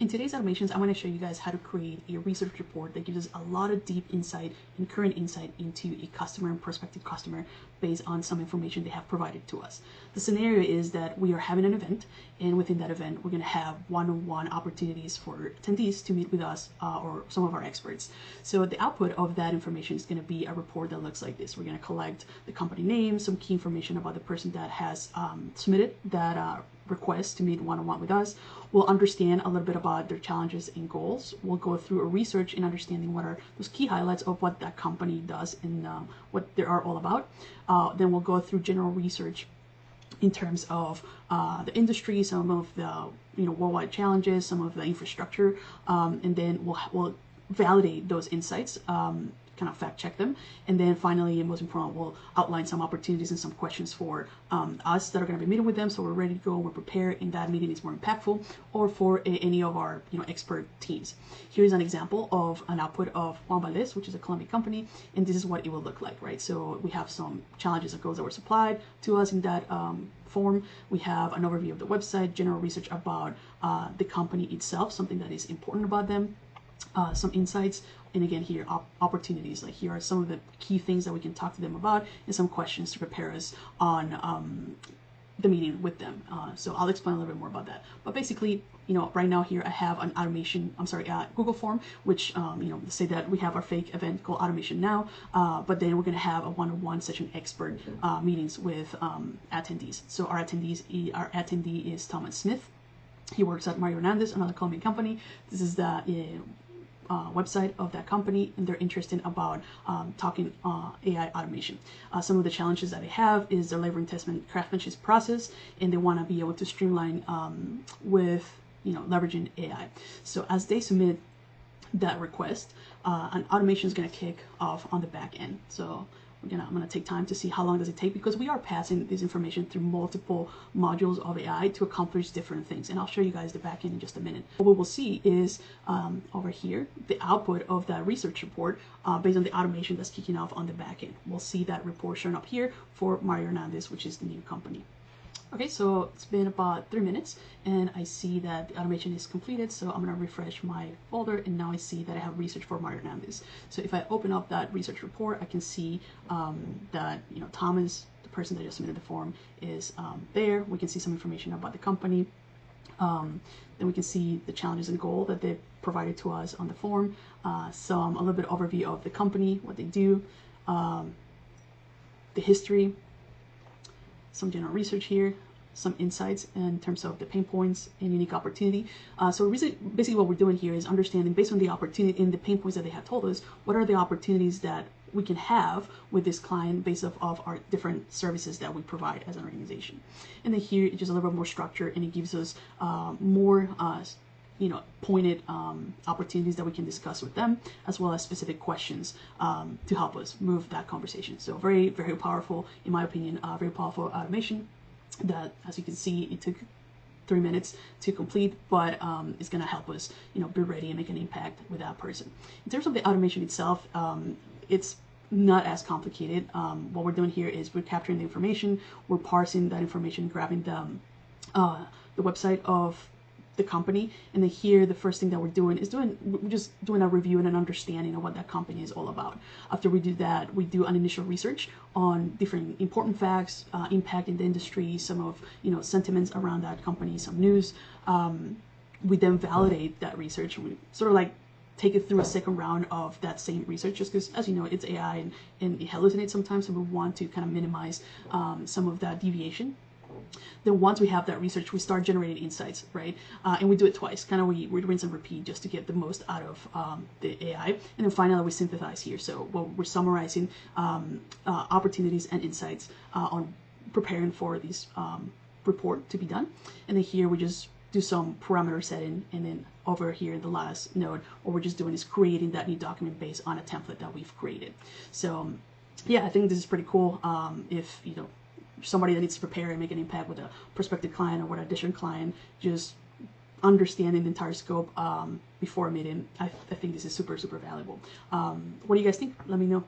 In today's automations, I'm going to show you guys how to create a research report that gives us a lot of deep insight and current insight into a customer and prospective customer based on some information they have provided to us. The scenario is that we are having an event, and within that event, we're going to have one-on-one opportunities for attendees to meet with us or some of our experts. So the output of that information is going to be a report that looks like this. We're going to collect the company name, some key information about the person that has submitted that request to meet one-on-one with us. We'll understand a little bit about their challenges and goals. We'll go through a research in understanding what are those key highlights of what that company does and what they are all about. Then we'll go through general research in terms of the industry, some of the worldwide challenges, some of the infrastructure, and then we'll validate those insights, kind of fact check them, and then finally, and most important, we'll outline some opportunities and some questions for us that are going to be meeting with them, so we're ready to go, we're prepared, and that meeting is more impactful, or for any of our expert teams. Here's an example of an output of Juan Valdez, which is a Colombian company, and this is what it will look like, right? So we have some challenges and goals that were supplied to us in that form. We have an overview of the website, general research about the company itself, something that is important about them, some insights, and again here opportunities. Like here are some of the key things that we can talk to them about, and some questions to prepare us on the meeting with them. So I'll explain a little bit more about that. But basically, right now here I have an automation. Google form, which say that we have our fake event called Automation Now, but then we're going to have a one-on-one session expert meetings with attendees. So our attendee is Thomas Smith. He works at Mario Hernandez, another Colombian company. This is the website of that company, and they're interested about talking AI automation. Some of the challenges that they have is their labor investment craftsmanship process, and they want to be able to streamline with leveraging AI. So as they submit that request, an automation is going to kick off on the back end. So I'm going to take time to see how long does it take, because we are passing this information through multiple modules of AI to accomplish different things. And I'll show you guys the back end in just a minute. What we will see is over here, the output of that research report based on the automation that's kicking off on the back end. We'll see that report showing up here for Mario Hernandez, which is the new company. Okay, so it's been about 3 minutes, and I see that the automation is completed. So I'm going to refresh my folder, and now I see that I have research for Mario Hernandez. So if I open up that research report, I can see that Thomas, the person that just submitted the form, is there. We can see some information about the company. Then we can see the challenges and goal that they provided to us on the form. A little bit overview of the company, what they do, the history, some general research here, some insights in terms of the pain points and unique opportunity. So basically what we're doing here is understanding, based on the opportunity and the pain points that they have told us, what are the opportunities that we can have with this client based off of our different services that we provide as an organization. And then here it's just a little bit more structure, and it gives us more pointed opportunities that we can discuss with them, as well as specific questions to help us move that conversation. So very, very powerful, in my opinion, very powerful automation that, as you can see, it took 3 minutes to complete, but it's going to help us, be ready and make an impact with that person. In terms of the automation itself, it's not as complicated. What we're doing here is we're capturing the information, we're parsing that information, grabbing the website of the company, and then here the first thing that we're doing is just doing a review and an understanding of what that company is all about. After we do that, we do an initial research on different important facts, impact in the industry, some of sentiments around that company, some news. We then validate that research, and we sort of like take it through a second round of that same research, just because, as you know, it's AI and it hallucinates sometimes, so we want to kind of minimize some of that deviation. Then once we have that research, we start generating insights, right? And we do it twice, kind of we rinse and repeat just to get the most out of the AI. And then finally, we synthesize here. So we're summarizing opportunities and insights on preparing for this report to be done. And then here we just do some parameter setting, and then over here in the last node, what we're just doing is creating that new document based on a template that we've created. So yeah, I think this is pretty cool. If somebody that needs to prepare and make an impact with a prospective client or with a different client, just understanding the entire scope before a meeting, I think this is super, super valuable. What do you guys think? Let me know.